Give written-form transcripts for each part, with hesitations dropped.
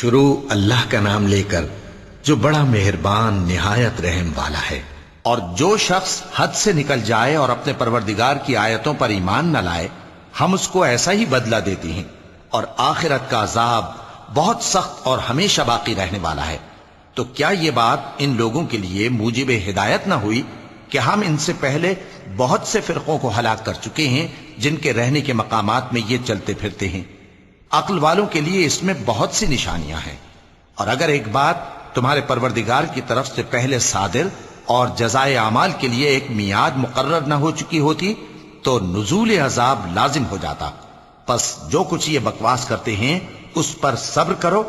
شروع اللہ کا نام لے کر جو بڑا مہربان نہایت رحم والا ہے۔ اور جو شخص حد سے نکل جائے اور اپنے پروردگار کی آیتوں پر ایمان نہ لائے ہم اس کو ایسا ہی بدلہ دیتے ہیں، اور آخرت کا عذاب بہت سخت اور ہمیشہ باقی رہنے والا ہے۔ تو کیا یہ بات ان لوگوں کے لیے موجب ہدایت نہ ہوئی کہ ہم ان سے پہلے بہت سے فرقوں کو ہلاک کر چکے ہیں جن کے رہنے کے مقامات میں یہ چلتے پھرتے ہیں۔ عقل والوں کے لیے اس میں بہت سی نشانیاں ہیں، اور اگر ایک بات تمہارے پروردگار کی طرف سے پہلے صادر اور جزائے اعمال کے لیے ایک میعاد مقرر نہ ہو چکی ہوتی تو نزول عذاب لازم ہو جاتا۔ پس جو کچھ یہ بکواس کرتے ہیں اس پر صبر کرو،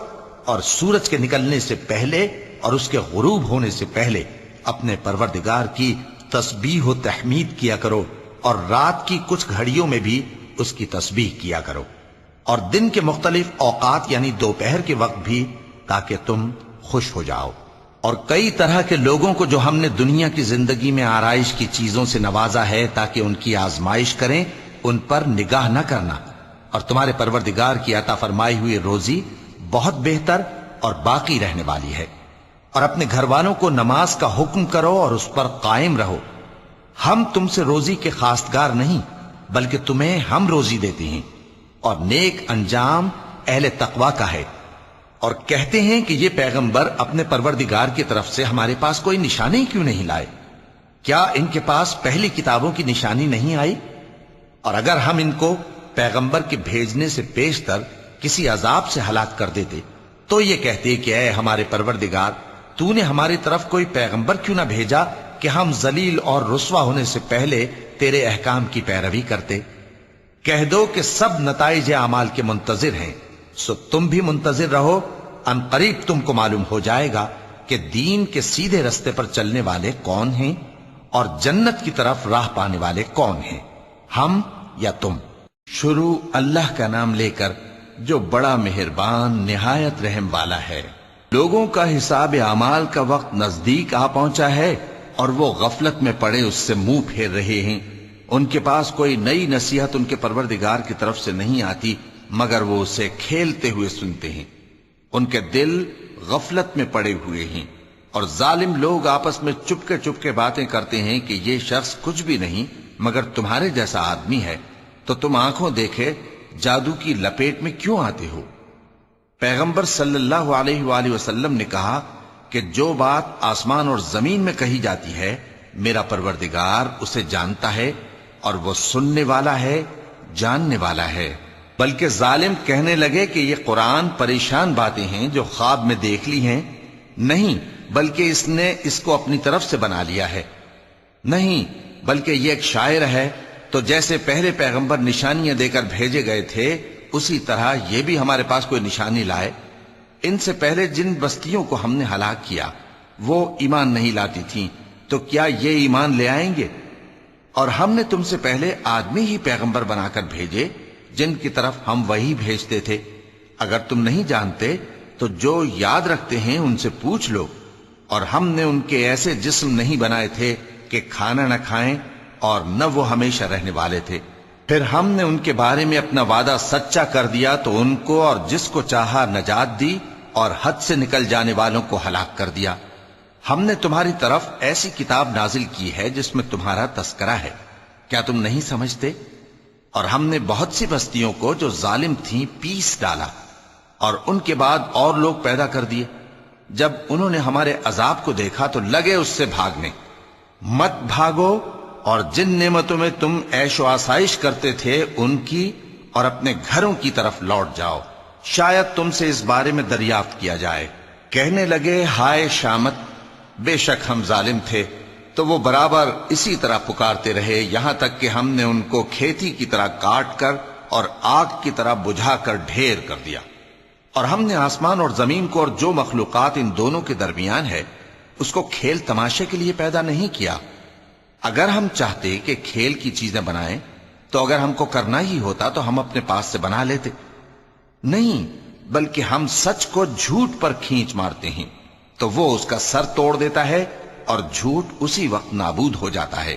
اور سورج کے نکلنے سے پہلے اور اس کے غروب ہونے سے پہلے اپنے پروردگار کی تسبیح و تحمید کیا کرو، اور رات کی کچھ گھڑیوں میں بھی اس کی تسبیح کیا کرو، اور دن کے مختلف اوقات یعنی دوپہر کے وقت بھی، تاکہ تم خوش ہو جاؤ۔ اور کئی طرح کے لوگوں کو جو ہم نے دنیا کی زندگی میں آرائش کی چیزوں سے نوازا ہے تاکہ ان کی آزمائش کریں، ان پر نگاہ نہ کرنا، اور تمہارے پروردگار کی عطا فرمائی ہوئی روزی بہت بہتر اور باقی رہنے والی ہے۔ اور اپنے گھر والوں کو نماز کا حکم کرو اور اس پر قائم رہو۔ ہم تم سے روزی کے خواستگار نہیں، بلکہ تمہیں ہم روزی دیتے ہیں، اور نیک انجام اہل تقوی کا ہے۔ اور کہتے ہیں کہ یہ پیغمبر اپنے پروردگار کی طرف سے ہمارے پاس کوئی نشانی کیوں نہیں لائے؟ کیا ان کے پاس پہلی کتابوں کی نشانی نہیں آئی؟ اور اگر ہم ان کو پیغمبر کے بھیجنے سے پیشتر کسی عذاب سے ہلاک کر دیتے تو یہ کہتے کہ اے ہمارے پروردگار، تو نے ہماری طرف کوئی پیغمبر کیوں نہ بھیجا کہ ہم ذلیل اور رسوا ہونے سے پہلے تیرے احکام کی پیروی کرتے۔ کہہ دو کہ سب نتائج اعمال کے منتظر ہیں، سو تم بھی منتظر رہو، ان قریب تم کو معلوم ہو جائے گا کہ دین کے سیدھے رستے پر چلنے والے کون ہیں اور جنت کی طرف راہ پانے والے کون ہیں، ہم یا تم۔ شروع اللہ کا نام لے کر جو بڑا مہربان نہایت رحم والا ہے۔ لوگوں کا حساب اعمال کا وقت نزدیک آ پہنچا ہے اور وہ غفلت میں پڑے اس سے منہ پھیر رہے ہیں۔ ان کے پاس کوئی نئی نصیحت ان کے پروردگار کی طرف سے نہیں آتی مگر وہ اسے کھیلتے ہوئے سنتے ہیں۔ ان کے دل غفلت میں پڑے ہوئے ہیں، اور ظالم لوگ آپس میں چپ کے باتیں کرتے ہیں کہ یہ شخص کچھ بھی نہیں مگر تمہارے جیسا آدمی ہے، تو تم آنکھوں دیکھے جادو کی لپیٹ میں کیوں آتے ہو؟ پیغمبر صلی اللہ علیہ وآلہ وسلم نے کہا کہ جو بات آسمان اور زمین میں کہی جاتی ہے میرا پروردگار اسے جانتا ہے، اور وہ سننے والا ہے، جاننے والا ہے۔ بلکہ ظالم کہنے لگے کہ یہ قرآن پریشان باتیں ہیں جو خواب میں دیکھ لی ہیں، نہیں بلکہ اس نے اس کو اپنی طرف سے بنا لیا ہے، نہیں بلکہ یہ ایک شاعر ہے۔ تو جیسے پہلے پیغمبر نشانیاں دے کر بھیجے گئے تھے اسی طرح یہ بھی ہمارے پاس کوئی نشانی لائے۔ ان سے پہلے جن بستیوں کو ہم نے ہلاک کیا وہ ایمان نہیں لاتی تھیں، تو کیا یہ ایمان لے آئیں گے؟ اور ہم نے تم سے پہلے آدمی ہی پیغمبر بنا کر بھیجے جن کی طرف ہم وہی بھیجتے تھے۔ اگر تم نہیں جانتے تو جو یاد رکھتے ہیں ان سے پوچھ لو۔ اور ہم نے ان کے ایسے جسم نہیں بنائے تھے کہ کھانا نہ کھائیں اور نہ وہ ہمیشہ رہنے والے تھے۔ پھر ہم نے ان کے بارے میں اپنا وعدہ سچا کر دیا تو ان کو اور جس کو چاہا نجات دی، اور حد سے نکل جانے والوں کو ہلاک کر دیا۔ ہم نے تمہاری طرف ایسی کتاب نازل کی ہے جس میں تمہارا تذکرہ ہے، کیا تم نہیں سمجھتے؟ اور ہم نے بہت سی بستیوں کو جو ظالم تھیں پیس ڈالا، اور ان کے بعد اور لوگ پیدا کر دیے۔ جب انہوں نے ہمارے عذاب کو دیکھا تو لگے اس سے بھاگنے۔ مت بھاگو، اور جن نعمتوں میں تم عیش و آسائش کرتے تھے ان کی اور اپنے گھروں کی طرف لوٹ جاؤ، شاید تم سے اس بارے میں دریافت کیا جائے۔ کہنے لگے ہائے شامت، بے شک ہم ظالم تھے، تو وہ برابر اسی طرح پکارتے رہے یہاں تک کہ ہم نے ان کو کھیتی کی طرح کاٹ کر اور آگ کی طرح بجھا کر ڈھیر کر دیا۔ اور ہم نے آسمان اور زمین کو اور جو مخلوقات ان دونوں کے درمیان ہے اس کو کھیل تماشے کے لیے پیدا نہیں کیا۔ اگر ہم چاہتے کہ کھیل کی چیزیں بنائیں تو اگر ہم کو کرنا ہی ہوتا تو ہم اپنے پاس سے بنا لیتے، نہیں بلکہ ہم سچ کو جھوٹ پر کھینچ مارتے ہیں تو وہ اس کا سر توڑ دیتا ہے اور جھوٹ اسی وقت نابود ہو جاتا ہے۔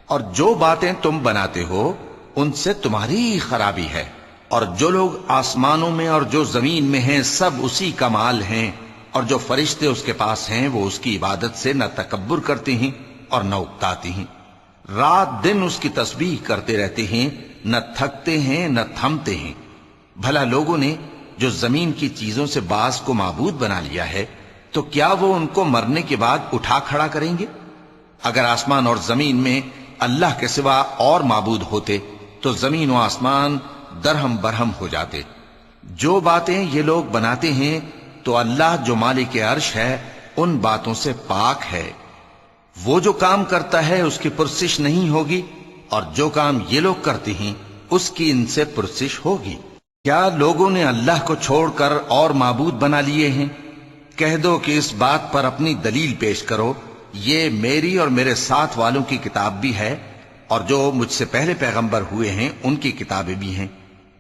اور جو باتیں تم بناتے ہو ان سے تمہاری ہی خرابی ہے، اور جو لوگ آسمانوں میں اور جو زمین میں ہیں سب اسی کا مال ہیں، اور جو فرشتے اس کے پاس ہیں وہ اس کی عبادت سے نہ تکبر کرتے ہیں اور نہ اکتاتے ہیں، رات دن اس کی تسبیح کرتے رہتے ہیں، نہ تھکتے ہیں نہ تھمتے ہیں۔ بھلا لوگوں نے جو زمین کی چیزوں سے بعض کو معبود بنا لیا ہے، تو کیا وہ ان کو مرنے کے بعد اٹھا کھڑا کریں گے؟ اگر آسمان اور زمین میں اللہ کے سوا اور معبود ہوتے تو زمین و آسمان درہم برہم ہو جاتے۔ جو باتیں یہ لوگ بناتے ہیں تو اللہ جو مالک عرش ہے ان باتوں سے پاک ہے۔ وہ جو کام کرتا ہے اس کی پرسش نہیں ہوگی، اور جو کام یہ لوگ کرتے ہیں اس کی ان سے پرسش ہوگی۔ کیا لوگوں نے اللہ کو چھوڑ کر اور معبود بنا لیے ہیں؟ کہہ دو کہ اس بات پر اپنی دلیل پیش کرو، یہ میری اور میرے ساتھ والوں کی کتاب بھی ہے، اور جو مجھ سے پہلے پیغمبر ہوئے ہیں ان کی کتابیں بھی ہیں،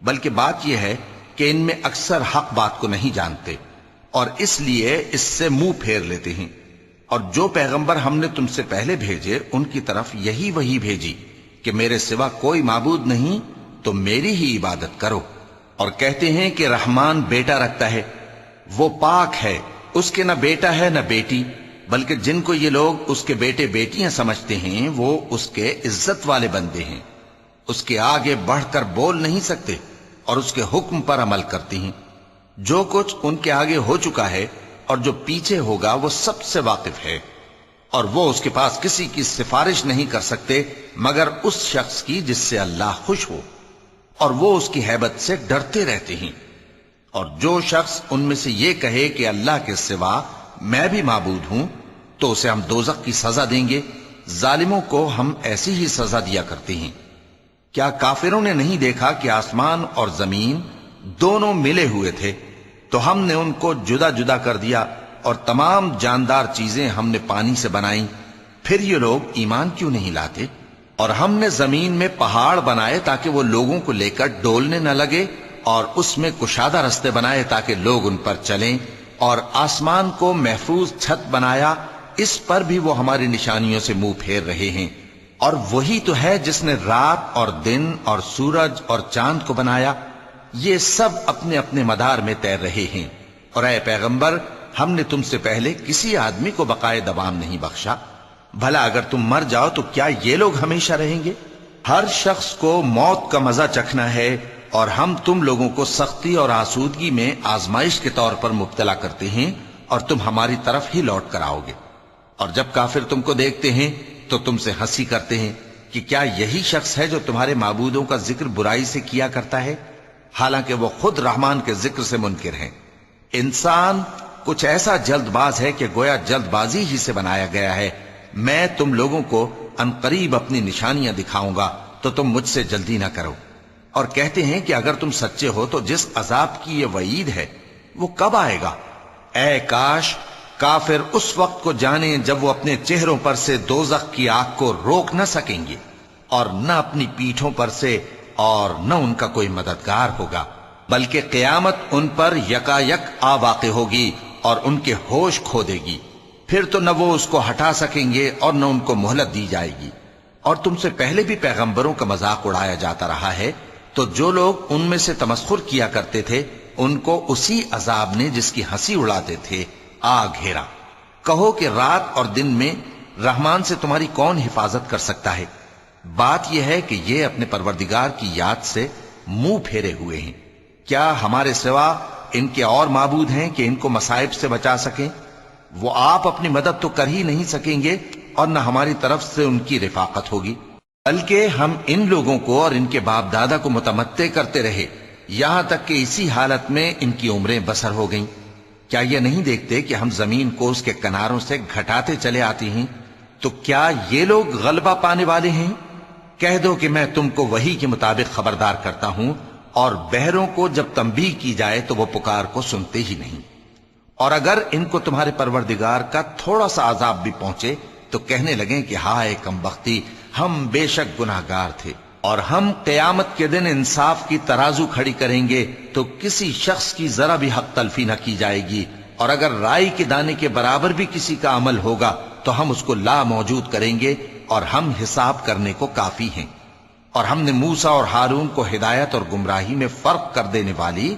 بلکہ بات یہ ہے کہ ان میں اکثر حق بات کو نہیں جانتے، اور اس لیے اس سے منہ پھیر لیتے ہیں۔ اور جو پیغمبر ہم نے تم سے پہلے بھیجے ان کی طرف یہی وحی بھیجی کہ میرے سوا کوئی معبود نہیں تو میری ہی عبادت کرو، اور کہتے ہیں کہ رحمان بیٹا رکھتا ہے، وہ پاک ہے، اس کے نہ بیٹا ہے نہ بیٹی، بلکہ جن کو یہ لوگ اس کے بیٹے بیٹیاں سمجھتے ہیں وہ اس کے عزت والے بندے ہیں، اس کے آگے بڑھ کر بول نہیں سکتے اور اس کے حکم پر عمل کرتے ہیں۔ جو کچھ ان کے آگے ہو چکا ہے اور جو پیچھے ہوگا وہ سب سے واقف ہے، اور وہ اس کے پاس کسی کی سفارش نہیں کر سکتے مگر اس شخص کی جس سے اللہ خوش ہو، اور وہ اس کی ہیبت سے ڈرتے رہتے ہیں۔ اور جو شخص ان میں سے یہ کہے کہ اللہ کے سوا میں بھی معبود ہوں تو اسے ہم دوزخ کی سزا دیں گے، ظالموں کو ہم ایسی ہی سزا دیا کرتے ہیں۔ کیا کافروں نے نہیں دیکھا کہ آسمان اور زمین دونوں ملے ہوئے تھے تو ہم نے ان کو جدا جدا کر دیا، اور تمام جاندار چیزیں ہم نے پانی سے بنائیں، پھر یہ لوگ ایمان کیوں نہیں لاتے؟ اور ہم نے زمین میں پہاڑ بنائے تاکہ وہ لوگوں کو لے کر ڈولنے نہ لگے، اور اس میں کشادہ رستے بنائے تاکہ لوگ ان پر چلیں، اور آسمان کو محفوظ چھت بنایا، اس پر بھی وہ ہماری نشانیوں سے منہ پھیر رہے ہیں۔ اور وہی تو ہے جس نے رات اور دن اور سورج اور چاند کو بنایا، یہ سب اپنے اپنے مدار میں تیر رہے ہیں۔ اور اے پیغمبر، ہم نے تم سے پہلے کسی آدمی کو بقائے دوام نہیں بخشا، بھلا اگر تم مر جاؤ تو کیا یہ لوگ ہمیشہ رہیں گے؟ ہر شخص کو موت کا مزہ چکھنا ہے، اور ہم تم لوگوں کو سختی اور آسودگی میں آزمائش کے طور پر مبتلا کرتے ہیں، اور تم ہماری طرف ہی لوٹ کر آؤ گے۔ اور جب کافر تم کو دیکھتے ہیں تو تم سے ہنسی کرتے ہیں کہ کیا یہی شخص ہے جو تمہارے معبودوں کا ذکر برائی سے کیا کرتا ہے، حالانکہ وہ خود رحمان کے ذکر سے منکر ہیں۔ انسان کچھ ایسا جلد باز ہے کہ گویا جلد بازی ہی سے بنایا گیا ہے۔ میں تم لوگوں کو عنقریب اپنی نشانیاں دکھاؤں گا تو تم مجھ سے جلدی نہ کرو۔ اور کہتے ہیں کہ اگر تم سچے ہو تو جس عذاب کی یہ وعید ہے وہ کب آئے گا؟ اے کاش کافر اس وقت کو جانیں جب وہ اپنے چہروں پر سے دوزخ کی آگ کو روک نہ سکیں گے، اور نہ اپنی پیٹھوں پر سے، اور نہ ان کا کوئی مددگار ہوگا، بلکہ قیامت ان پر یکا یک آ واقع ہوگی اور ان کے ہوش کھو دے گی، پھر تو نہ وہ اس کو ہٹا سکیں گے اور نہ ان کو مہلت دی جائے گی۔ اور تم سے پہلے بھی پیغمبروں کا مذاق اڑایا جاتا رہا ہے، تو جو لوگ ان میں سے تمسخر کیا کرتے تھے ان کو اسی عذاب نے جس کی ہنسی اڑاتے تھے آ گھیرا۔ کہو کہ رات اور دن میں رحمان سے تمہاری کون حفاظت کر سکتا ہے؟ بات یہ ہے کہ یہ اپنے پروردگار کی یاد سے منہ پھیرے ہوئے ہیں۔ کیا ہمارے سوا ان کے اور معبود ہیں کہ ان کو مصائب سے بچا سکیں؟ وہ آپ اپنی مدد تو کر ہی نہیں سکیں گے، اور نہ ہماری طرف سے ان کی رفاقت ہوگی، بلکہ ہم ان لوگوں کو اور ان کے باپ دادا کو متمتع کرتے رہے، یہاں تک کہ اسی حالت میں ان کی عمریں بسر ہو گئیں۔ کیا یہ نہیں دیکھتے کہ ہم زمین کو اس کے کناروں سے گھٹاتے چلے آتے ہیں؟ تو کیا یہ لوگ غلبہ پانے والے ہیں؟ کہہ دو کہ میں تم کو وحی کے مطابق خبردار کرتا ہوں، اور بہروں کو جب تنبیہ کی جائے تو وہ پکار کو سنتے ہی نہیں۔ اور اگر ان کو تمہارے پروردگار کا تھوڑا سا عذاب بھی پہنچے تو کہنے لگیں کہ ہائے کم بختی، ہم بے شک گناہگار تھے۔ اور ہم قیامت کے دن انصاف کی ترازو کھڑی کریں گے تو کسی شخص کی ذرا بھی حق تلفی نہ کی جائے گی، اور اگر رائی کے دانے کے برابر بھی کسی کا عمل ہوگا تو ہم اس کو لا موجود کریں گے، اور ہم حساب کرنے کو کافی ہیں۔ اور ہم نے موسیٰ اور ہارون کو ہدایت اور گمراہی میں فرق کر دینے والی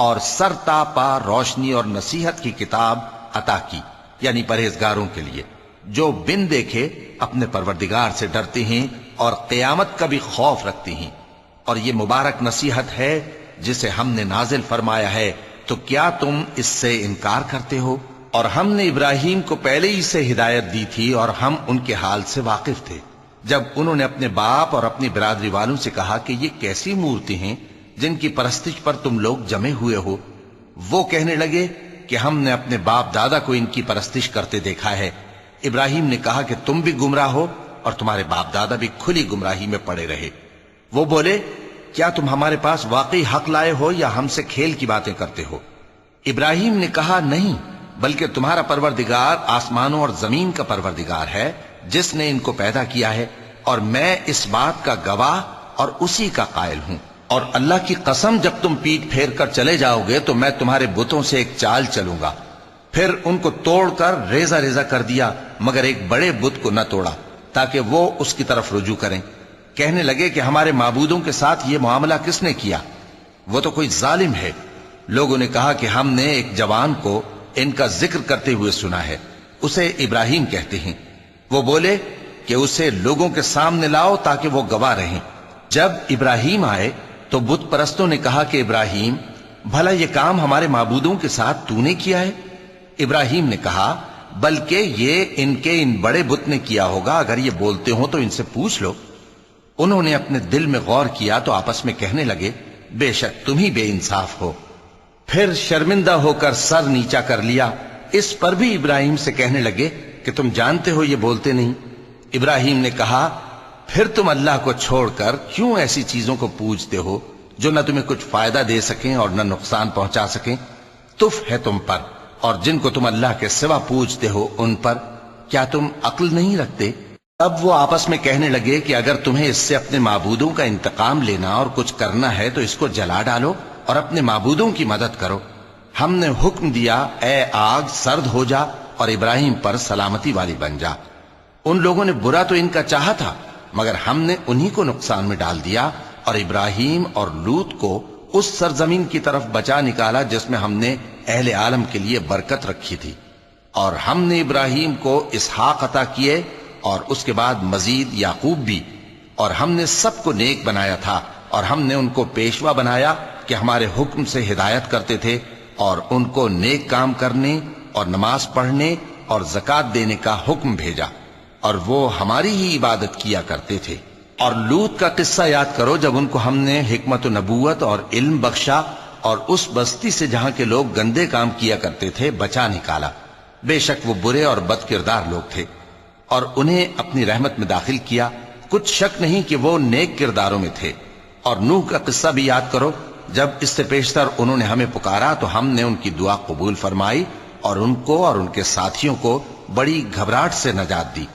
اور سر تا پا روشنی اور نصیحت کی کتاب عطا کی، یعنی پرہیزگاروں کے لیے جو بن دیکھے اپنے پروردگار سے ڈرتے ہیں اور قیامت کا بھی خوف رکھتے ہیں۔ اور یہ مبارک نصیحت ہے جسے ہم نے نازل فرمایا ہے، تو کیا تم اس سے انکار کرتے ہو؟ اور ہم نے ابراہیم کو پہلے ہی سے ہدایت دی تھی اور ہم ان کے حال سے واقف تھے جب انہوں نے اپنے باپ اور اپنی برادری والوں سے کہا کہ یہ کیسی مورتی ہیں جن کی پرستش پر تم لوگ جمے ہوئے ہو۔ وہ کہنے لگے کہ ہم نے اپنے باپ دادا کو ان کی پرستش کرتے دیکھا ہے۔ ابراہیم نے کہا کہ تم بھی گمراہ ہو اور تمہارے باپ دادا بھی کھلی گمراہی میں پڑے رہے۔ وہ بولے، کیا تم ہمارے پاس واقعی حق لائے ہو یا ہم سے کھیل کی باتیں کرتے ہو؟ ابراہیم نے کہا، نہیں، بلکہ تمہارا پروردگار آسمانوں اور زمین کا پروردگار ہے جس نے ان کو پیدا کیا ہے، اور میں اس بات کا گواہ اور اسی کا قائل ہوں۔ اور اللہ کی قسم، جب تم پیٹ پھیر کر چلے جاؤ گے تو میں تمہارے بتوں سے ایک چال چلوں گا۔ پھر ان کو توڑ کر ریزہ ریزہ کر دیا، مگر ایک بڑے بت کو نہ توڑا تاکہ وہ اس کی طرف رجوع کریں۔ کہنے لگے کہ ہمارے معبودوں کے ساتھ یہ معاملہ کس نے کیا؟ وہ تو کوئی ظالم ہے۔ لوگوں نے کہا کہ ہم نے ایک جوان کو ان کا ذکر کرتے ہوئے سنا ہے، اسے ابراہیم کہتے ہیں۔ وہ بولے کہ اسے لوگوں کے سامنے لاؤ تاکہ وہ گواہ رہیں۔ جب ابراہیم آئے تو بت پرستوں نے کہا کہ ابراہیم، بھلا یہ کام ہمارے معبودوں کے ساتھ تو نے کیا ہے؟ ابراہیم نے کہا، بلکہ یہ ان بڑے بت نے کیا ہوگا، اگر یہ بولتے ہوں تو ان سے پوچھ لو۔ انہوں نے اپنے دل میں غور کیا تو آپس میں کہنے لگے، بے شک تم ہی بے انصاف ہو۔ پھر شرمندہ ہو کر سر نیچا کر لیا۔ اس پر بھی ابراہیم سے کہنے لگے کہ تم جانتے ہو یہ بولتے نہیں۔ ابراہیم نے کہا، پھر تم اللہ کو چھوڑ کر کیوں ایسی چیزوں کو پوجتے ہو جو نہ تمہیں کچھ فائدہ دے سکیں اور نہ نقصان پہنچا سکیں؟ تف ہے تم پر اور جن کو تم اللہ کے سوا پوجتے ہو ان پر، کیا تم عقل نہیں رکھتے؟ اب وہ آپس میں کہنے لگے کہ اگر تمہیں اس سے اپنے معبودوں کا انتقام لینا اور کچھ کرنا ہے تو اس کو جلا ڈالو اور اپنے معبودوں کی مدد کرو۔ ہم نے حکم دیا، اے آگ سرد ہو جا اور ابراہیم پر سلامتی والی بن جا۔ ان لوگوں نے برا تو ان کا چاہا تھا، مگر ہم نے انہی کو نقصان میں ڈال دیا اور ابراہیم اور لوط کو اس سرزمین کی طرف بچا نکالا جس میں ہم نے اہل عالم کے لیے برکت رکھی تھی۔ اور ہم نے ابراہیم کو اسحاق عطا کیے اور اس کے بعد مزید یعقوب بھی، اور ہم نے سب کو نیک بنایا تھا، اور ہم نے ان کو پیشوا بنایا کہ ہمارے حکم سے ہدایت کرتے تھے، اور ان کو نیک کام کرنے اور نماز پڑھنے اور زکوٰۃ دینے کا حکم بھیجا، اور وہ ہماری ہی عبادت کیا کرتے تھے۔ اور لوط کا قصہ یاد کرو جب ان کو ہم نے حکمت و نبوت اور علم بخشا اور اس بستی سے جہاں کے لوگ گندے کام کیا کرتے تھے بچا نکالا۔ بے شک وہ برے اور بد کردار لوگ تھے، اور انہیں اپنی رحمت میں داخل کیا، کچھ شک نہیں کہ وہ نیک کرداروں میں تھے۔ اور نوح کا قصہ بھی یاد کرو، جب اس سے پیشتر انہوں نے ہمیں پکارا تو ہم نے ان کی دعا قبول فرمائی اور ان کو اور ان کے ساتھیوں کو بڑی گھبراہٹ سے نجات دی،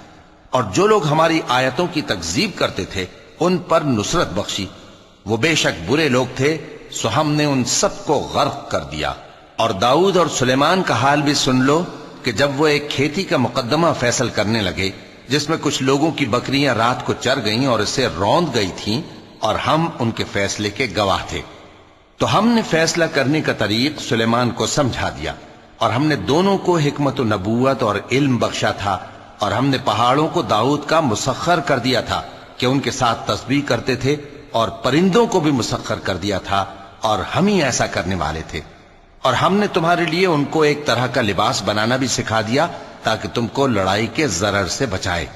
اور جو لوگ ہماری آیتوں کی تکذیب کرتے تھے ان پر نصرت بخشی۔ وہ بے شک برے لوگ تھے، سو ہم نے ان سب کو غرق کر دیا۔ اور داؤد اور سلیمان کا حال بھی سن لو کہ جب وہ ایک کھیتی کا مقدمہ فیصل کرنے لگے جس میں کچھ لوگوں کی بکریاں رات کو چر گئیں اور اسے روند گئی تھیں، اور ہم ان کے فیصلے کے گواہ تھے، تو ہم نے فیصلہ کرنے کا طریق سلیمان کو سمجھا دیا، اور ہم نے دونوں کو حکمت و نبوت اور علم بخشا تھا، اور ہم نے پہاڑوں کو داؤد کا مسخر کر دیا تھا کہ ان کے ساتھ تسبیح کرتے تھے، اور پرندوں کو بھی مسخر کر دیا تھا، اور ہم ہی ایسا کرنے والے تھے۔ اور ہم نے تمہارے لیے ان کو ایک طرح کا لباس بنانا بھی سکھا دیا تاکہ تم کو لڑائی کے ضرر سے بچائے،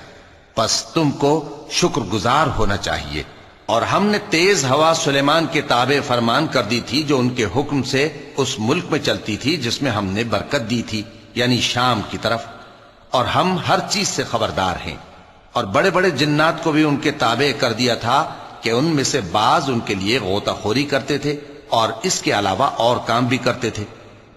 پس تم کو شکر گزار ہونا چاہیے۔ اور ہم نے تیز ہوا سلیمان کے تابع فرمان کر دی تھی جو ان کے حکم سے اس ملک میں چلتی تھی جس میں ہم نے برکت دی تھی، یعنی شام کی طرف، اور ہم ہر چیز سے خبردار ہیں۔ اور بڑے بڑے جنات کو بھی ان کے تابع کر دیا تھا کہ ان میں سے بعض ان کے لیے غوطہ خوری کرتے تھے اور اس کے علاوہ اور کام بھی کرتے تھے،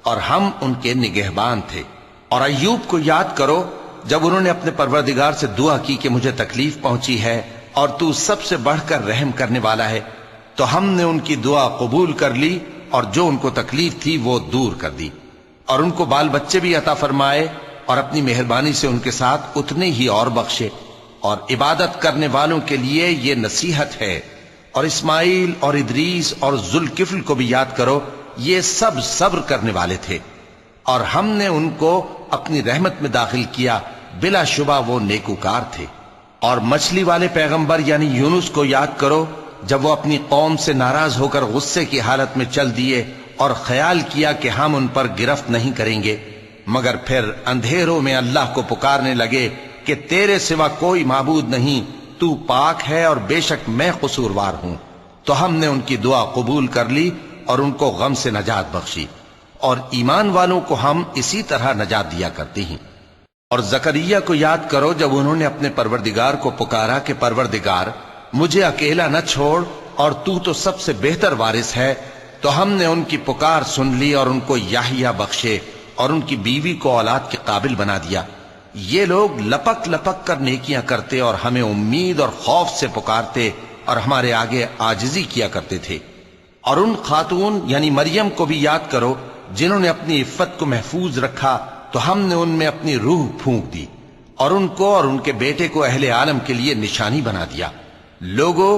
اور ہم ان کے نگہبان تھے۔ اور ایوب کو یاد کرو جب انہوں نے اپنے پروردگار سے دعا کی کہ مجھے تکلیف پہنچی ہے اور تو سب سے بڑھ کر رحم کرنے والا ہے، تو ہم نے ان کی دعا قبول کر لی اور جو ان کو تکلیف تھی وہ دور کر دی، اور ان کو بال بچے بھی عطا فرمائے اور اپنی مہربانی سے ان کے ساتھ اتنے ہی اور بخشے۔ اور عبادت کرنے والوں کے لیے یہ نصیحت ہے۔ اور اسماعیل اور ادریس اور ذوالکفل کو بھی یاد کرو، یہ سب صبر کرنے والے تھے، اور ہم نے ان کو اپنی رحمت میں داخل کیا، بلا شبہ وہ نیکوکار تھے۔ اور مچھلی والے پیغمبر یعنی یونس کو یاد کرو، جب وہ اپنی قوم سے ناراض ہو کر غصے کی حالت میں چل دیے اور خیال کیا کہ ہم ان پر گرفت نہیں کریں گے، مگر پھر اندھیروں میں اللہ کو پکارنے لگے کہ تیرے سوا کوئی معبود نہیں، تو پاک ہے اور بے شک میں قصوروار ہوں۔ تو ہم نے ان کی دعا قبول کر لی اور ان کو غم سے نجات بخشی، اور ایمان والوں کو ہم اسی طرح نجات دیا کرتے ہیں۔ اور زکریا کو یاد کرو، جب انہوں نے اپنے پروردگار کو پکارا کہ پروردگار مجھے اکیلا نہ چھوڑ، اور تو سب سے بہتر وارث ہے، تو ہم نے ان کی پکار سن لی اور ان کو یحییٰ بخشے اور ان کی بیوی کو اولاد کے قابل بنا دیا۔ یہ لوگ لپک لپک کر نیکیاں کرتے اور ہمیں امید اور خوف سے پکارتے اور ہمارے آگے عاجزی کیا کرتے تھے۔ اور ان خاتون یعنی مریم کو بھی یاد کرو، جنہوں نے اپنی عفت کو محفوظ رکھا، تو ہم نے ان میں اپنی روح پھونک دی اور ان کو اور ان کے بیٹے کو اہل عالم کے لیے نشانی بنا دیا۔ لوگو،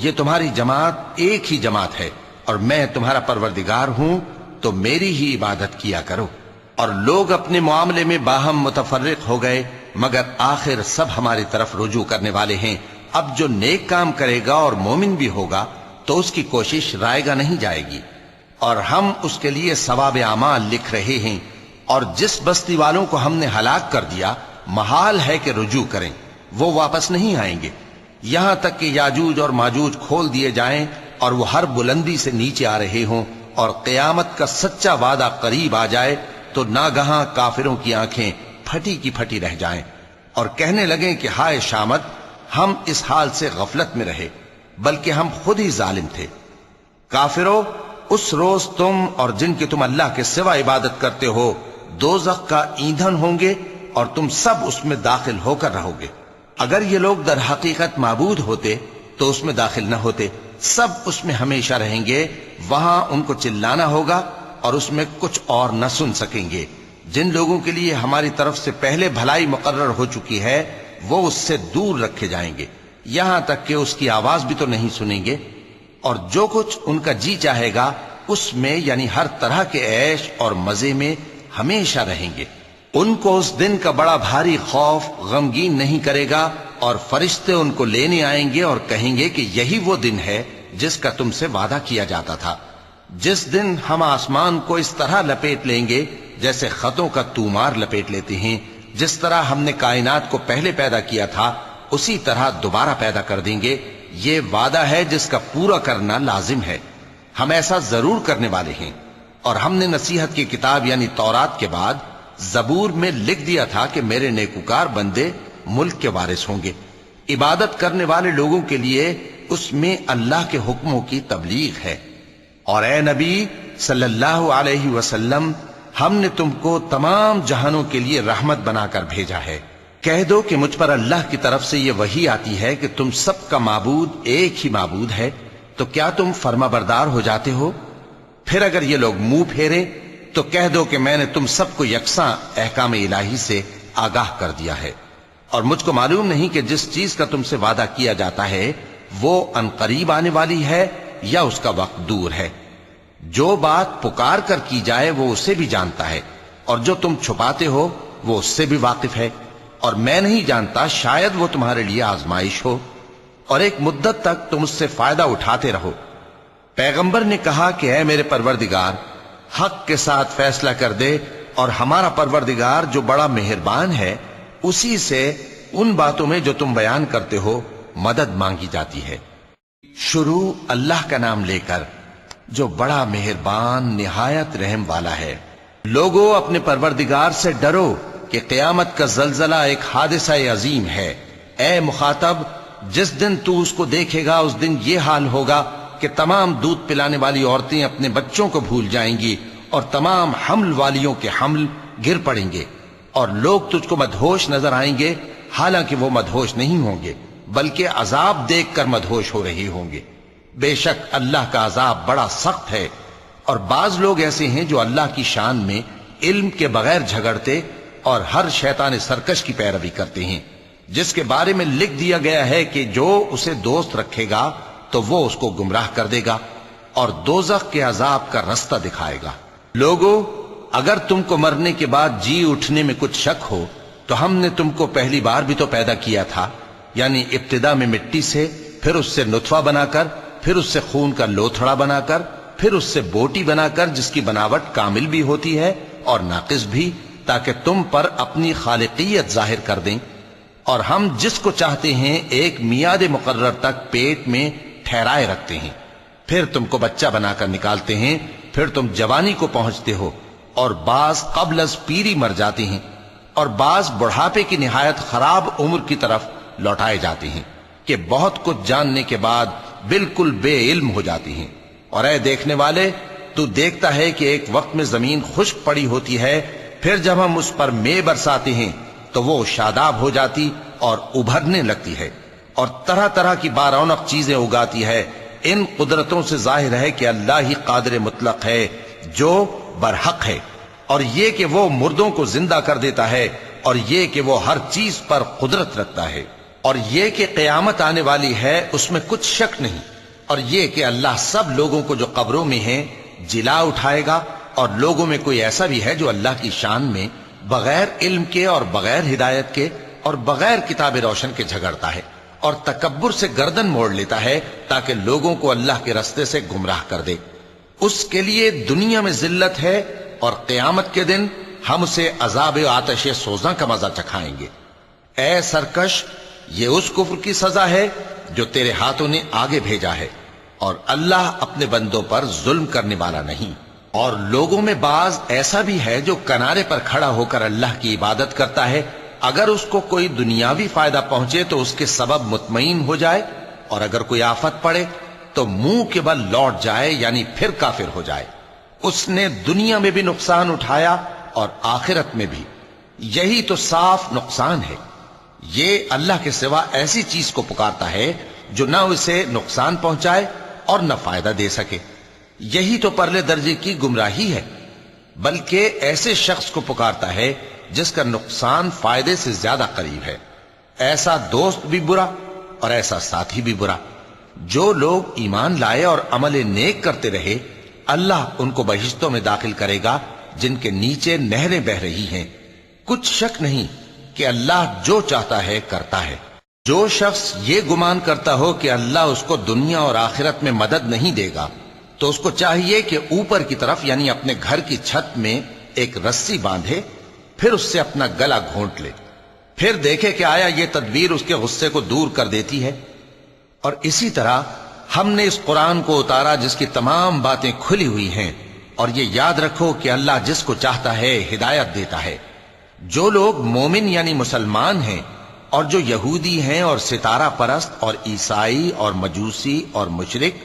یہ تمہاری جماعت ایک ہی جماعت ہے اور میں تمہارا پروردگار ہوں، تو میری ہی عبادت کیا کرو۔ اور لوگ اپنے معاملے میں باہم متفرق ہو گئے، مگر آخر سب ہماری طرف رجوع کرنے والے ہیں۔ اب جو نیک کام کرے گا اور مومن بھی ہوگا تو اس کی کوشش رائے گا نہیں جائے گی، اور ہم اس کے لیے ثواب اعمال لکھ رہے ہیں۔ اور جس بستی والوں کو ہم نے ہلاک کر دیا، محال ہے کہ رجوع کریں، وہ واپس نہیں آئیں گے، یہاں تک کہ یاجوج اور ماجوج کھول دیے جائیں اور وہ ہر بلندی سے نیچے آ رہے ہوں، اور قیامت کا سچا وعدہ قریب آ جائے تو ناگہاں کافروں کی آنکھیں پھٹی کی پھٹی رہ جائیں اور کہنے لگیں کہ ہائے شامت، ہم اس حال سے غفلت میں رہے، بلکہ ہم خود ہی ظالم تھے۔ کافرو، اس روز تم اور جن کی تم اللہ کے سوا عبادت کرتے ہو دوزخ کا ایندھن ہوں گے، اور تم سب اس میں داخل ہو کر رہو گے۔ اگر یہ لوگ در حقیقت معبود ہوتے تو اس میں داخل نہ ہوتے، سب اس میں ہمیشہ رہیں گے، وہاں ان کو چلانا ہوگا اور اس میں کچھ اور نہ سن سکیں گے۔ جن لوگوں کے لیے ہماری طرف سے پہلے بھلائی مقرر ہو چکی ہے، وہ اس سے دور رکھے جائیں گے، یہاں تک کہ اس کی آواز بھی تو نہیں سنیں گے، اور جو کچھ ان کا جی چاہے گا اس میں یعنی ہر طرح کے عیش اور مزے میں ہمیشہ رہیں گے۔ ان کو اس دن کا بڑا بھاری خوف غمگین نہیں کرے گا، اور فرشتے ان کو لینے آئیں گے اور کہیں گے کہ یہی وہ دن ہے جس کا تم سے وعدہ کیا جاتا تھا، جس دن ہم آسمان کو اس طرح لپیٹ لیں گے جیسے خطوں کا تومار لپیٹ لیتے ہیں۔ جس طرح ہم نے کائنات کو پہلے پیدا کیا تھا اسی طرح دوبارہ پیدا کر دیں گے۔ یہ وعدہ ہے جس کا پورا کرنا لازم ہے، ہم ایسا ضرور کرنے والے ہیں۔ اور ہم نے نصیحت کی کتاب یعنی تورات کے بعد زبور میں لکھ دیا تھا کہ میرے نیکوکار بندے ملک کے وارث ہوں گے۔ عبادت کرنے والے لوگوں کے لیے اس میں اللہ کے حکموں کی تبلیغ ہے۔ اور اے نبی صلی اللہ علیہ وسلم، ہم نے تم کو تمام جہانوں کے لیے رحمت بنا کر بھیجا ہے۔ کہہ دو کہ مجھ پر اللہ کی طرف سے یہ وحی آتی ہے کہ تم سب کا معبود ایک ہی معبود ہے، تو کیا تم فرما بردار ہو جاتے ہو؟ پھر اگر یہ لوگ منہ پھیرے تو کہہ دو کہ میں نے تم سب کو یکساں احکام الہی سے آگاہ کر دیا ہے، اور مجھ کو معلوم نہیں کہ جس چیز کا تم سے وعدہ کیا جاتا ہے وہ ان قریب آنے والی ہے یا اس کا وقت دور ہے۔ جو بات پکار کر کی جائے وہ اسے بھی جانتا ہے، اور جو تم چھپاتے ہو وہ اس سے بھی واقف ہے، اور میں نہیں جانتا، شاید وہ تمہارے لیے آزمائش ہو، اور ایک مدت تک تم اس سے فائدہ اٹھاتے رہو۔ پیغمبر نے کہا کہ اے میرے پروردگار، حق کے ساتھ فیصلہ کر دے، اور ہمارا پروردگار جو بڑا مہربان ہے اسی سے ان باتوں میں جو تم بیان کرتے ہو مدد مانگی جاتی ہے۔ شروع اللہ کا نام لے کر جو بڑا مہربان نہایت رحم والا ہے۔ لوگو، اپنے پروردگار سے ڈرو کہ قیامت کا زلزلہ ایک حادثہ عظیم ہے۔ اے مخاطب، جس دن تو اس کو دیکھے گا اس دن یہ حال ہوگا کہ تمام دودھ پلانے والی عورتیں اپنے بچوں کو بھول جائیں گی، اور تمام حمل والیوں کے حمل گر پڑیں گے، اور لوگ تجھ کو مدہوش نظر آئیں گے، حالانکہ وہ مدہوش نہیں ہوں گے بلکہ عذاب دیکھ کر مدہوش ہو رہے ہوں گے۔ بے شک اللہ کا عذاب بڑا سخت ہے۔ اور بعض لوگ ایسے ہیں جو اللہ کی شان میں علم کے بغیر جھگڑتے اور ہر شیطان سرکش کی پیروی کرتے ہیں۔ جس کے بارے میں لکھ دیا گیا ہے کہ جو اسے دوست رکھے گا تو وہ اس کو گمراہ کر دے گا اور دوزخ کے عذاب کا رستہ دکھائے گا۔ لوگو، اگر تم کو مرنے کے بعد جی اٹھنے میں کچھ شک ہو تو ہم نے تم کو پہلی بار بھی تو پیدا کیا تھا، یعنی ابتدا میں مٹی سے، پھر اس سے نطفہ بنا کر، پھر اس سے خون کا لوتھڑا بنا کر، پھر اس سے بوٹی بنا کر جس کی بناوٹ کامل بھی ہوتی ہے اور ناقص بھی، تاکہ تم پر اپنی خالقیت ظاہر کر دیں۔ اور ہم جس کو چاہتے ہیں ایک میعاد مقرر تک پیٹ میں ٹھہرائے رکھتے ہیں، پھر تم کو بچہ بنا کر نکالتے ہیں، پھر تم جوانی کو پہنچتے ہو، اور بعض قبل از پیری مر جاتے ہیں، اور بعض بڑھاپے کی نہایت خراب عمر کی طرف لوٹائے جاتے ہیں کہ بہت کچھ جاننے کے بعد بالکل بے علم ہو جاتی ہیں۔ اور اے دیکھنے والے، تو دیکھتا ہے کہ ایک وقت میں زمین خشک پڑی ہوتی ہے، پھر جب ہم اس پر مے برساتے ہیں تو وہ شاداب ہو جاتی اور ابھرنے لگتی ہے اور طرح طرح کی بارونق چیزیں اگاتی ہے۔ ان قدرتوں سے ظاہر ہے کہ اللہ ہی قادر مطلق ہے جو برحق ہے، اور یہ کہ وہ مردوں کو زندہ کر دیتا ہے، اور یہ کہ وہ ہر چیز پر قدرت رکھتا ہے، اور یہ کہ قیامت آنے والی ہے اس میں کچھ شک نہیں، اور یہ کہ اللہ سب لوگوں کو جو قبروں میں ہیں جلا اٹھائے گا، اور لوگوں میں کوئی ایسا بھی ہے جو اللہ کی شان میں بغیر علم کے اور بغیر ہدایت کے اور بغیر کتاب روشن کے جھگڑتا ہے اور تکبر سے گردن موڑ لیتا ہے تاکہ لوگوں کو اللہ کے رستے سے گمراہ کر دے۔ اس کے لیے دنیا میں ذلت ہے، اور قیامت کے دن ہم اسے عذاب آتش سوزاں کا مزہ چکھائیں گے۔ اے سرکش، یہ اس کفر کی سزا ہے جو تیرے ہاتھوں نے آگے بھیجا ہے، اور اللہ اپنے بندوں پر ظلم کرنے والا نہیں۔ اور لوگوں میں بعض ایسا بھی ہے جو کنارے پر کھڑا ہو کر اللہ کی عبادت کرتا ہے، اگر اس کو کوئی دنیاوی فائدہ پہنچے تو اس کے سبب مطمئن ہو جائے، اور اگر کوئی آفت پڑے تو منہ کے بل لوٹ جائے، یعنی پھر کافر ہو جائے۔ اس نے دنیا میں بھی نقصان اٹھایا اور آخرت میں بھی، یہی تو صاف نقصان ہے۔ یہ اللہ کے سوا ایسی چیز کو پکارتا ہے جو نہ اسے نقصان پہنچائے اور نہ فائدہ دے سکے، یہی تو پرلے درجے کی گمراہی ہے۔ بلکہ ایسے شخص کو پکارتا ہے جس کا نقصان فائدے سے زیادہ قریب ہے۔ ایسا دوست بھی برا اور ایسا ساتھی بھی برا۔ جو لوگ ایمان لائے اور عمل نیک کرتے رہے، اللہ ان کو بہشتوں میں داخل کرے گا جن کے نیچے نہریں بہ رہی ہیں۔ کچھ شک نہیں کہ اللہ جو چاہتا ہے کرتا ہے۔ جو شخص یہ گمان کرتا ہو کہ اللہ اس کو دنیا اور آخرت میں مدد نہیں دے گا، تو اس کو چاہیے کہ اوپر کی طرف یعنی اپنے گھر کی چھت میں ایک رسی باندھے، پھر اس سے اپنا گلا گھونٹ لے، پھر دیکھے کہ آیا یہ تدبیر اس کے غصے کو دور کر دیتی ہے۔ اور اسی طرح ہم نے اس قرآن کو اتارا جس کی تمام باتیں کھلی ہوئی ہیں، اور یہ یاد رکھو کہ اللہ جس کو چاہتا ہے ہدایت دیتا ہے۔ جو لوگ مومن یعنی مسلمان ہیں اور جو یہودی ہیں اور ستارہ پرست اور عیسائی اور مجوسی اور مشرک،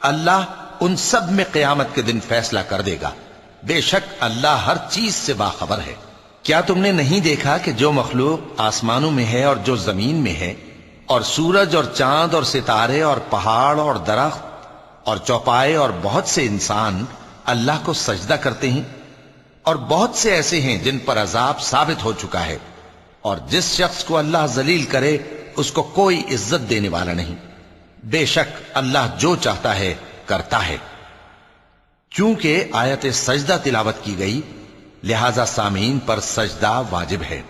اللہ ان سب میں قیامت کے دن فیصلہ کر دے گا۔ بے شک اللہ ہر چیز سے باخبر ہے۔ کیا تم نے نہیں دیکھا کہ جو مخلوق آسمانوں میں ہے اور جو زمین میں ہے، اور سورج اور چاند اور ستارے اور پہاڑ اور درخت اور چوپائے اور بہت سے انسان اللہ کو سجدہ کرتے ہیں، اور بہت سے ایسے ہیں جن پر عذاب ثابت ہو چکا ہے، اور جس شخص کو اللہ ذلیل کرے اس کو کوئی عزت دینے والا نہیں۔ بے شک اللہ جو چاہتا ہے کرتا ہے۔ چونکہ آیت سجدہ تلاوت کی گئی لہذا سامعین پر سجدہ واجب ہے۔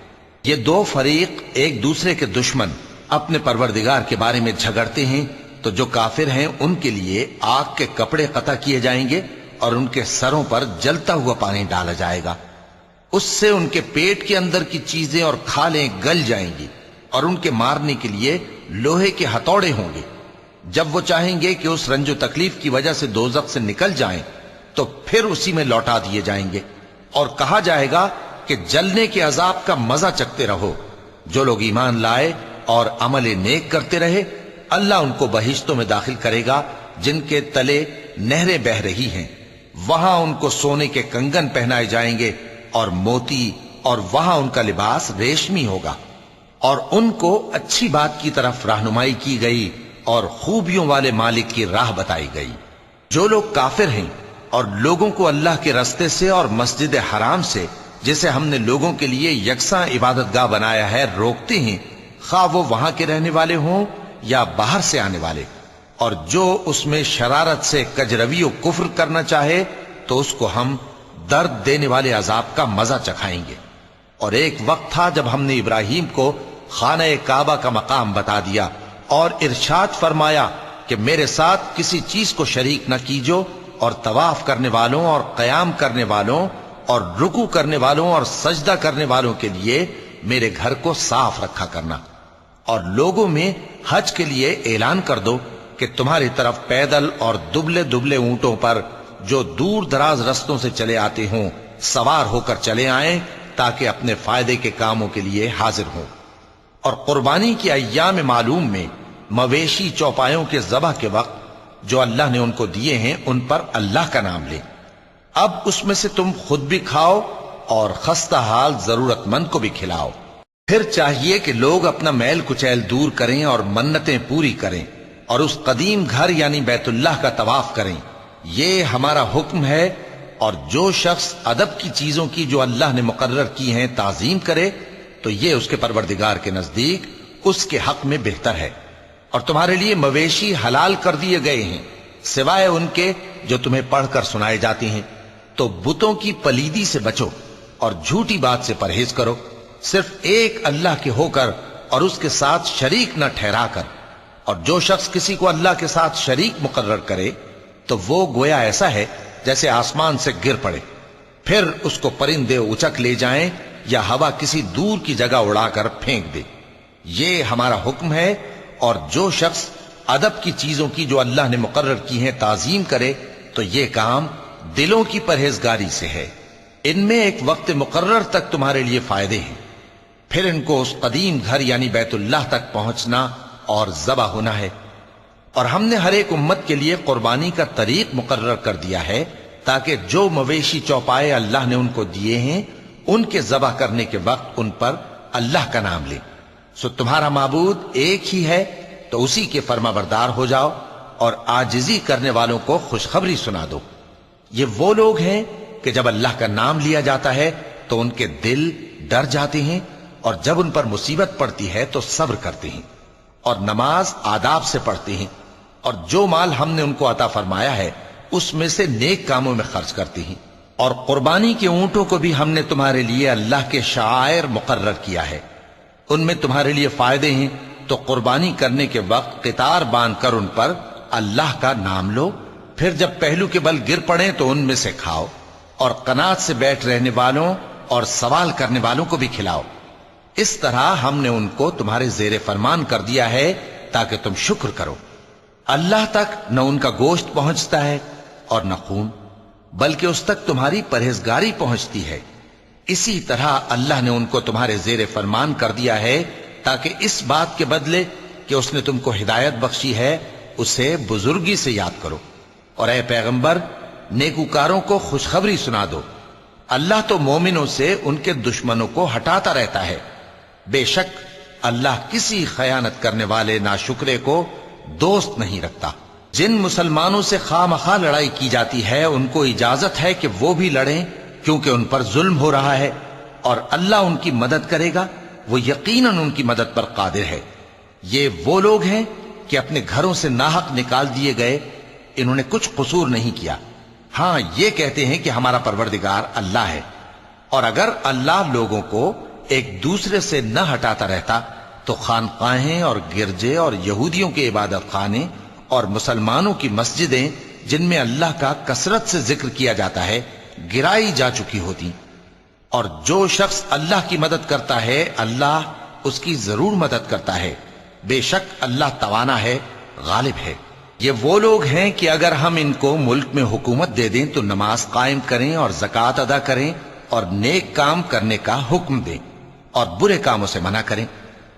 یہ دو فریق ایک دوسرے کے دشمن اپنے پروردگار کے بارے میں جھگڑتے ہیں، تو جو کافر ہیں ان کے لیے آگ کے کپڑے قطع کیے جائیں گے اور ان کے سروں پر جلتا ہوا پانی ڈالا جائے گا، اس سے ان کے پیٹ کے اندر کی چیزیں اور کھالیں گل جائیں گی، اور ان کے مارنے کے لیے لوہے کے ہتھوڑے ہوں گے۔ جب وہ چاہیں گے کہ اس رنج و تکلیف کی وجہ سے دوزخ سے نکل جائیں تو پھر اسی میں لوٹا دیے جائیں گے، اور کہا جائے گا کہ جلنے کے عذاب کا مزہ چکھتے رہو۔ جو لوگ ایمان لائے اور عمل نیک کرتے رہے، اللہ ان کو بہشتوں میں داخل کرے گا جن کے تلے نہریں بہ رہی ہیں، وہاں ان کو سونے کے کنگن پہنائے جائیں گے اور موتی، اور وہاں ان کا لباس ریشمی ہوگا، اور ان کو اچھی بات کی طرف رہنمائی کی گئی اور خوبیوں والے مالک کی راہ بتائی گئی۔ جو لوگ کافر ہیں اور لوگوں کو اللہ کے رستے سے اور مسجد حرام سے، جسے ہم نے لوگوں کے لیے یکساں عبادت گاہ بنایا ہے، روکتے ہیں، خواہ وہ وہاں کے رہنے والے ہوں یا باہر سے آنے والے، اور جو اس میں شرارت سے کجروی و کفر کرنا چاہے تو اس کو ہم درد دینے والے عذاب کا مزہ چکھائیں گے۔ اور ایک وقت تھا جب ہم نے ابراہیم کو خانہ کعبہ کا مقام بتا دیا اور ارشاد فرمایا کہ میرے ساتھ کسی چیز کو شریک نہ کیجو، اور طواف کرنے والوں اور قیام کرنے والوں اور رکوع کرنے والوں اور سجدہ کرنے والوں کے لیے میرے گھر کو صاف رکھا کرنا، اور لوگوں میں حج کے لیے اعلان کر دو کہ تمہاری طرف پیدل اور دبلے دبلے اونٹوں پر جو دور دراز رستوں سے چلے آتے ہوں سوار ہو کر چلے آئیں تاکہ اپنے فائدے کے کاموں کے لیے حاضر ہوں۔ اور قربانی کی ایام معلوم میں مویشی چوپایوں کے ذبح کے وقت جو اللہ نے ان کو دیے ہیں ان پر اللہ کا نام لیں۔ اب اس میں سے تم خود بھی کھاؤ اور خستہ حال ضرورت مند کو بھی کھلاؤ۔ پھر چاہیے کہ لوگ اپنا میل کچیل دور کریں اور منتیں پوری کریں اور اس قدیم گھر یعنی بیت اللہ کا طواف کریں، یہ ہمارا حکم ہے۔ اور جو شخص ادب کی چیزوں کی جو اللہ نے مقرر کی ہیں تعظیم کرے تو یہ اس کے پروردگار کے نزدیک اس کے حق میں بہتر ہے۔ اور تمہارے لیے مویشی حلال کر دیے گئے ہیں سوائے ان کے جو تمہیں پڑھ کر سنائے جاتے ہیں، تو بتوں کی پلیدی سے بچو اور جھوٹی بات سے پرہیز کرو، صرف ایک اللہ کے ہو کر اور اس کے ساتھ شریک نہ ٹھہرا کر۔ اور جو شخص کسی کو اللہ کے ساتھ شریک مقرر کرے تو وہ گویا ایسا ہے جیسے آسمان سے گر پڑے، پھر اس کو پرندے اچک لے جائیں یا ہوا کسی دور کی جگہ اڑا کر پھینک دے۔ یہ ہمارا حکم ہے۔ اور جو شخص ادب کی چیزوں کی جو اللہ نے مقرر کی ہیں تعظیم کرے تو یہ کام دلوں کی پرہیزگاری سے ہے۔ ان میں ایک وقت مقرر تک تمہارے لیے فائدے ہیں، پھر ان کو اس قدیم گھر یعنی بیت اللہ تک پہنچنا اور ذبح ہونا ہے۔ اور ہم نے ہر ایک امت کے لیے قربانی کا طریق مقرر کر دیا ہے تاکہ جو مویشی چوپائے اللہ نے ان کو دیے ہیں ان کے ذبح کرنے کے وقت ان پر اللہ کا نام لیں۔ سو تمہارا معبود ایک ہی ہے تو اسی کے فرما بردار ہو جاؤ اور عاجزی کرنے والوں کو خوشخبری سنا دو۔ یہ وہ لوگ ہیں کہ جب اللہ کا نام لیا جاتا ہے تو ان کے دل ڈر جاتے ہیں، اور جب ان پر مصیبت پڑتی ہے تو صبر کرتے ہیں اور نماز آداب سے پڑھتے ہیں، اور جو مال ہم نے ان کو عطا فرمایا ہے اس میں سے نیک کاموں میں خرچ کرتے ہیں۔ اور قربانی کے اونٹوں کو بھی ہم نے تمہارے لیے اللہ کے شعائر مقرر کیا ہے، ان میں تمہارے لیے فائدے ہیں، تو قربانی کرنے کے وقت قطار باندھ کر ان پر اللہ کا نام لو، پھر جب پہلو کے بل گر پڑیں تو ان میں سے کھاؤ، اور قناعت سے بیٹھ رہنے والوں اور سوال کرنے والوں کو بھی کھلاؤ۔ اس طرح ہم نے ان کو تمہارے زیر فرمان کر دیا ہے تاکہ تم شکر کرو۔ اللہ تک نہ ان کا گوشت پہنچتا ہے اور نہ خون، بلکہ اس تک تمہاری پرہیزگاری پہنچتی ہے۔ اسی طرح اللہ نے ان کو تمہارے زیر فرمان کر دیا ہے تاکہ اس بات کے بدلے کہ اس نے تم کو ہدایت بخشی ہے اسے بزرگی سے یاد کرو۔ اور اے پیغمبر نیکوکاروں کو خوشخبری سنا دو، اللہ تو مومنوں سے ان کے دشمنوں کو ہٹاتا رہتا ہے، بے شک اللہ کسی خیانت کرنے والے ناشکرے کو دوست نہیں رکھتا۔ جن مسلمانوں سے خواہ مخواہ لڑائی کی جاتی ہے ان کو اجازت ہے کہ وہ بھی لڑیں کیونکہ ان پر ظلم ہو رہا ہے، اور اللہ ان کی مدد کرے گا، وہ یقیناً ان کی مدد پر قادر ہے۔ یہ وہ لوگ ہیں کہ اپنے گھروں سے ناحق نکال دیے گئے، انہوں نے کچھ قصور نہیں کیا، ہاں یہ کہتے ہیں کہ ہمارا پروردگار اللہ ہے۔ اور اگر اللہ لوگوں کو ایک دوسرے سے نہ ہٹاتا رہتا تو خانقاہیں اور گرجے اور یہودیوں کے عبادت خانے اور مسلمانوں کی مسجدیں جن میں اللہ کا کثرت سے ذکر کیا جاتا ہے گرائی جا چکی ہوتی۔ اور جو شخص اللہ کی مدد کرتا ہے اللہ اس کی ضرور مدد کرتا ہے، بے شک اللہ توانا ہے، غالب ہے۔ یہ وہ لوگ ہیں کہ اگر ہم ان کو ملک میں حکومت دے دیں تو نماز قائم کریں اور زکوٰۃ ادا کریں اور نیک کام کرنے کا حکم دیں اور برے کاموں سے منع کریں،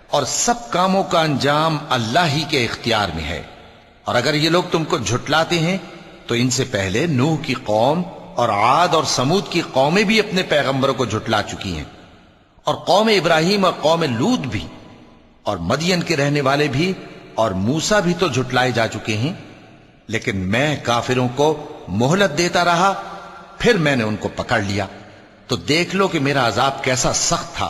اور سب کاموں کا انجام اللہ ہی کے اختیار میں ہے۔ اور اگر یہ لوگ تم کو جھٹلاتے ہیں تو ان سے پہلے نوح کی قوم اور عاد اور سمود کی قومیں بھی اپنے پیغمبروں کو جھٹلا چکی ہیں، اور قوم ابراہیم اور قوم لوط بھی، اور مدین کے رہنے والے بھی، اور موسیٰ بھی تو جھٹلائے جا چکے ہیں، لیکن میں کافروں کو مہلت دیتا رہا، پھر میں نے ان کو پکڑ لیا، تو دیکھ لو کہ میرا عذاب کیسا سخت تھا۔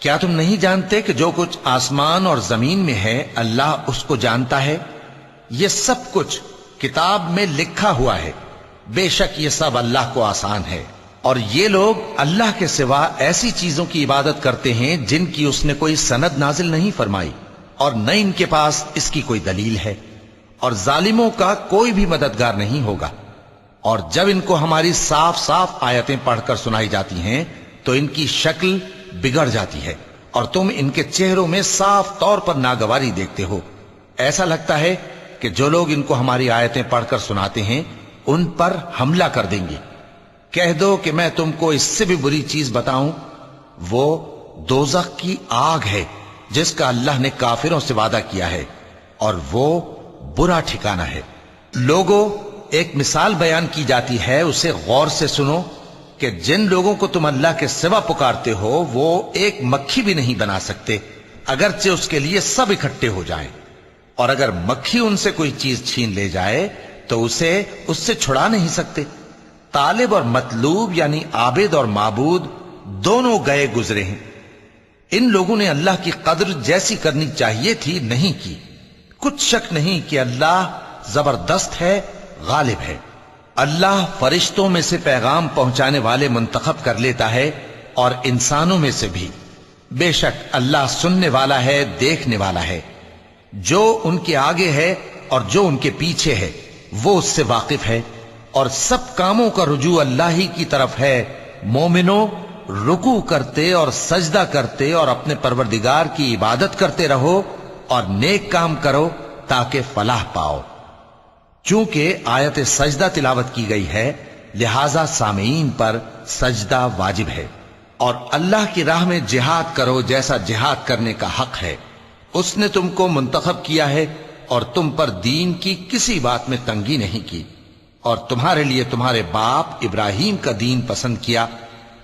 کیا تم نہیں جانتے کہ جو کچھ آسمان اور زمین میں ہے اللہ اس کو جانتا ہے؟ یہ سب کچھ کتاب میں لکھا ہوا ہے، بے شک یہ سب اللہ کو آسان ہے۔ اور یہ لوگ اللہ کے سوا ایسی چیزوں کی عبادت کرتے ہیں جن کی اس نے کوئی سند نازل نہیں فرمائی، اور نہ ان کے پاس اس کی کوئی دلیل ہے، اور ظالموں کا کوئی بھی مددگار نہیں ہوگا۔ اور جب ان کو ہماری صاف صاف آیتیں پڑھ کر سنائی جاتی ہیں تو ان کی شکل بگڑ جاتی ہے، اور تم ان کے چہروں میں صاف طور پر ناگواری دیکھتے ہو۔ ایسا لگتا ہے کہ جو لوگ ان کو ہماری آیتیں پڑھ کر سناتے ہیں ان پر حملہ کر دیں گے۔ کہہ دو کہ میں تم کو اس سے بھی بری چیز بتاؤں، وہ دوزخ کی آگ ہے جس کا اللہ نے کافروں سے وعدہ کیا ہے، اور وہ برا ٹھکانہ ہے۔ لوگوں، ایک مثال بیان کی جاتی ہے، اسے غور سے سنو کہ جن لوگوں کو تم اللہ کے سوا پکارتے ہو وہ ایک مکھی بھی نہیں بنا سکتے اگرچہ اس کے لیے سب اکٹھے ہو جائیں، اور اگر مکھی ان سے کوئی چیز چھین لے جائے تو اسے اس سے چھڑا نہیں سکتے۔ طالب اور مطلوب یعنی عابد اور معبود دونوں گئے گزرے ہیں۔ ان لوگوں نے اللہ کی قدر جیسی کرنی چاہیے تھی نہیں کی۔ کچھ شک نہیں کہ اللہ زبردست ہے، غالب ہے۔ اللہ فرشتوں میں سے پیغام پہنچانے والے منتخب کر لیتا ہے اور انسانوں میں سے بھی۔ بے شک اللہ سننے والا ہے، دیکھنے والا ہے۔ جو ان کے آگے ہے اور جو ان کے پیچھے ہے وہ اس سے واقف ہے، اور سب کاموں کا رجوع اللہ ہی کی طرف ہے۔ مومنوں، رکوع کرتے اور سجدہ کرتے اور اپنے پروردگار کی عبادت کرتے رہو اور نیک کام کرو تاکہ فلاح پاؤ۔ چونکہ آیت سجدہ تلاوت کی گئی ہے لہذا سامعین پر سجدہ واجب ہے، اور اللہ کی راہ میں جہاد کرو جیسا جہاد کرنے کا حق ہے۔ اس نے تم کو منتخب کیا ہے اور تم پر دین کی کسی بات میں تنگی نہیں کی، اور تمہارے لیے تمہارے باپ ابراہیم کا دین پسند کیا۔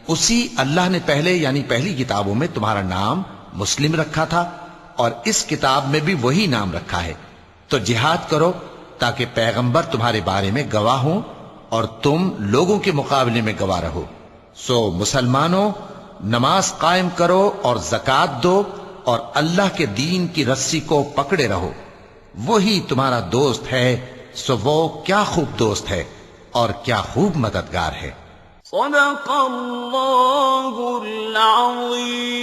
اسی اللہ نے پہلے یعنی پہلی کتابوں میں تمہارا نام مسلم رکھا تھا، اور اس کتاب میں بھی وہی نام رکھا ہے۔ تو جہاد کرو تاکہ پیغمبر تمہارے بارے میں گواہ ہوں اور تم لوگوں کے مقابلے میں گواہ رہو۔ سو مسلمانوں، نماز قائم کرو اور زکوٰۃ دو اور اللہ کے دین کی رسی کو پکڑے رہو، وہی تمہارا دوست ہے۔ سو وہ کیا خوب دوست ہے اور کیا خوب مددگار ہے۔ صدق اللہ العظیم۔